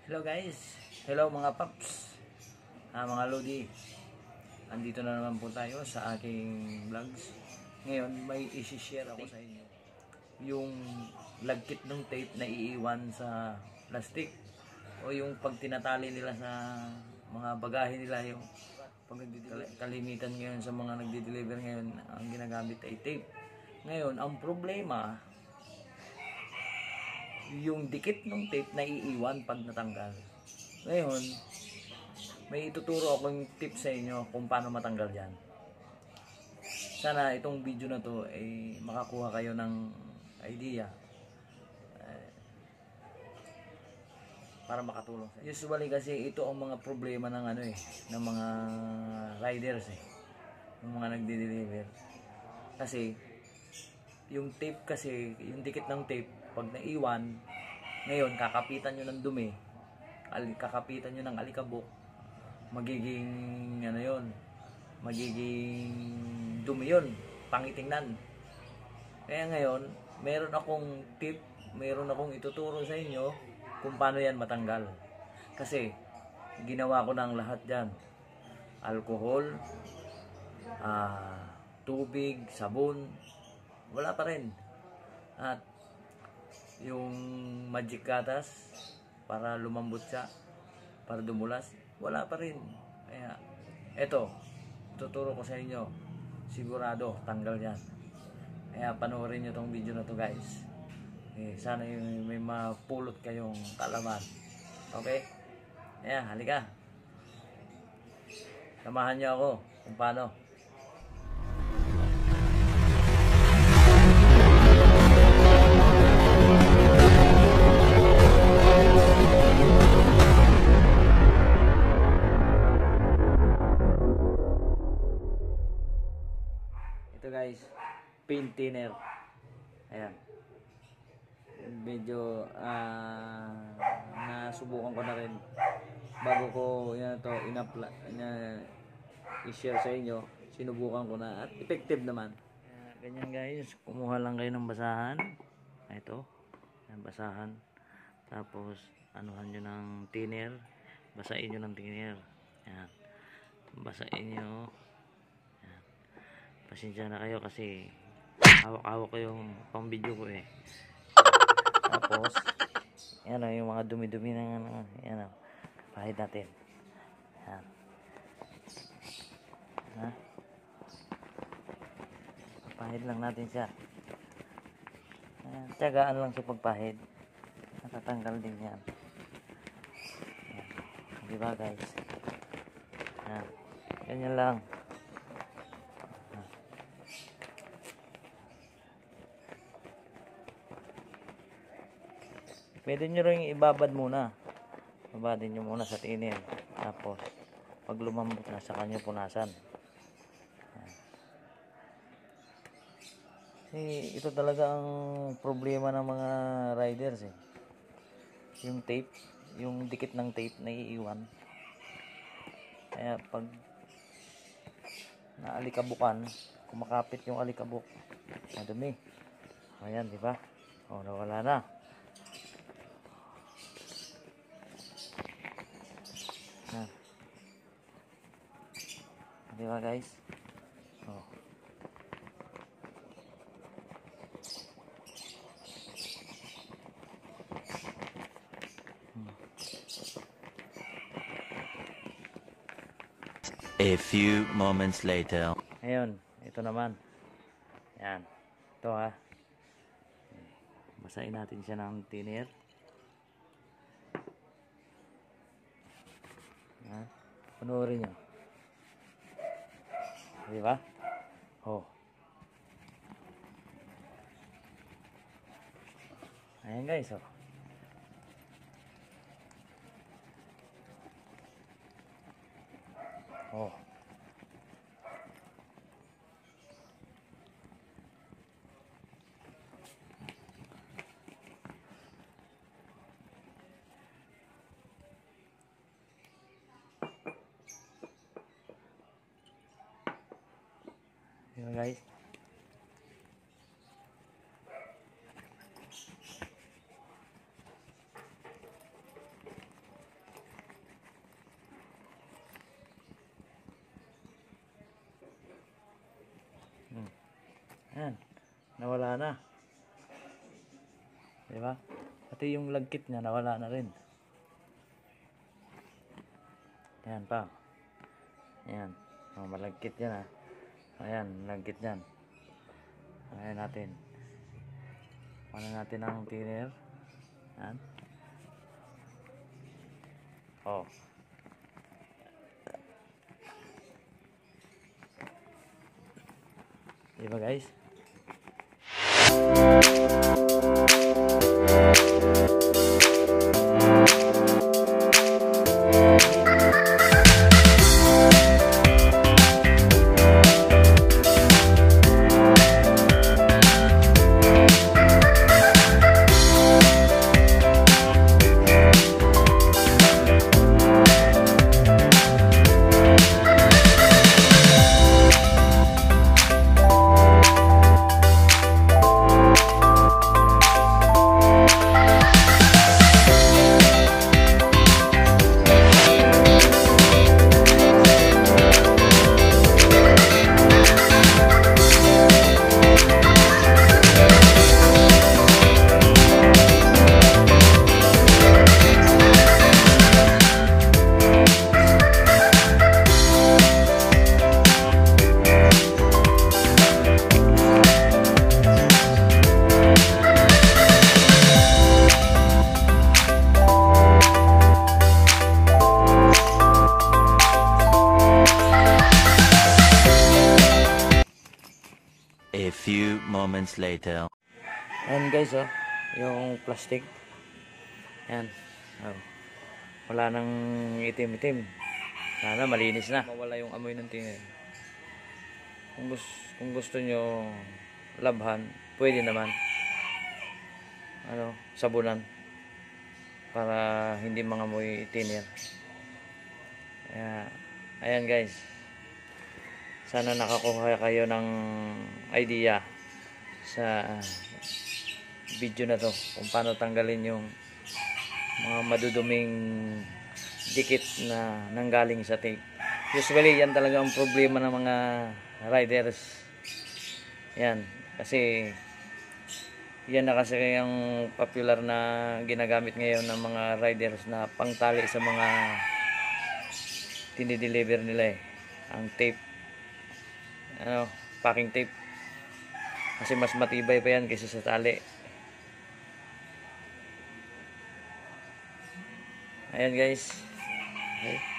Hello guys, hello mga paps, mga lodi. Andito na naman po tayo sa aking vlogs. Ngayon may isi-share ako sa inyo yung lagkit ng tape na iiwan sa plastic o yung pag tinatali nila sa mga bagahe nila. Yung pag kalimitan ngayon sa mga nagde-deliver ngayon, ang ginagamit ay tape. Ngayon ang problema, yung dikit ng tape na iiwan pag natanggal. Ngayon, may ituturo akong tips sa inyo kung paano matanggal yan. Sana itong video na to ay makakuha kayo ng idea para makatulong sa inyo. Usually kasi ito ang mga problema ng ng mga riders ng mga nagde-deliver. Kasi yung tape kasi, yung dikit ng tape pag naiwan, ngayon kakapitan nyo ng dumi, kakapitan nyo ng alikabok, magiging magiging dumi yun, pangitingnan. Kaya ngayon meron akong tip, meron akong ituturo sa inyo kung paano yan matanggal. Kasi ginawa ko ng lahat dyan: alcohol, tubig, sabon, wala pa rin. At yung magic gatas para lumambot siya, para dumulas, wala pa rin. Kaya eto, tuturo ko sa inyo, sigurado tanggal yan. Kaya panoorin nyo tong video na to guys. Sana yung may mapulot kayong kalaman. Okay? Kaya halika, samahan nyo ako kung paano. Ito guys, paint thinner. Ayan. Medyo nasubukan ko na rin bago ko i-share sa inyo. Sinubukan ko na at effective naman. Ganyan guys, kumuha lang kayo ng basahan. Ito, yung basahan. Tapos anuhan nyo ng thinner. Basahin nyo ng thinner. Ayan. Basahin nyo. Pasensya na kayo kasi hawak-hawak ko yung pang video ko Tapos yan yung mga dumi-dumi ng yan pahid natin. Yan. Pahid lang natin siya. Tiyagaan lang sa pagpahid. Natatanggal din yan. Diba guys? Yan. Ganyan lang. Pwede nyo rin ibabad muna. Babadin nyo muna sa thinner. Tapos, pag lumambot na, saka nyo punasan. Kasi ito talaga ang problema ng mga riders Yung tape, yung dikit ng tape na iiwan. Kaya pag naalikabukan, kumakapit yung alikabok, madumi. Ayan, di ba? O, nawala na. Diba guys? Oh. A few moments later. Ayun, ito naman. Yan. Ito basahin natin siya ng thinner. Panoorin nyo. Diba? Oh. Ayan guys, Oh. Diba guys? na. Diba? Pati yung lagkit niya nawala na rin. Ayan pa. Ayan. Oh, malagkit yan ah. Ayan, lagkit yan. Ayan natin. Ano natin ang thinner. Ayan. Oh. Diba guys? A few moments later. Ayan guys, oh, yung plastic. Ayan. Oh. Wala nang itim-itim. Sana malinis na. Mawala yung amoy ng tingin. Kung gusto nyo labhan, pwede naman. Ano, sabunan. Para hindi mangamoy thinner. Ayan guys. Sana nakakuha kayo ng idea sa video na to kung paano tanggalin yung mga maduduming dikit na nanggaling sa tape. Usually yan talaga ang problema ng mga riders. Yan, kasi yan na kasi yung popular na ginagamit ngayon ng mga riders na pangtali sa mga tinideliver nila ang tape. Ano, packing tape. Kasi mas matibay pa yan kaysa sa tali. Ayan guys. Okay.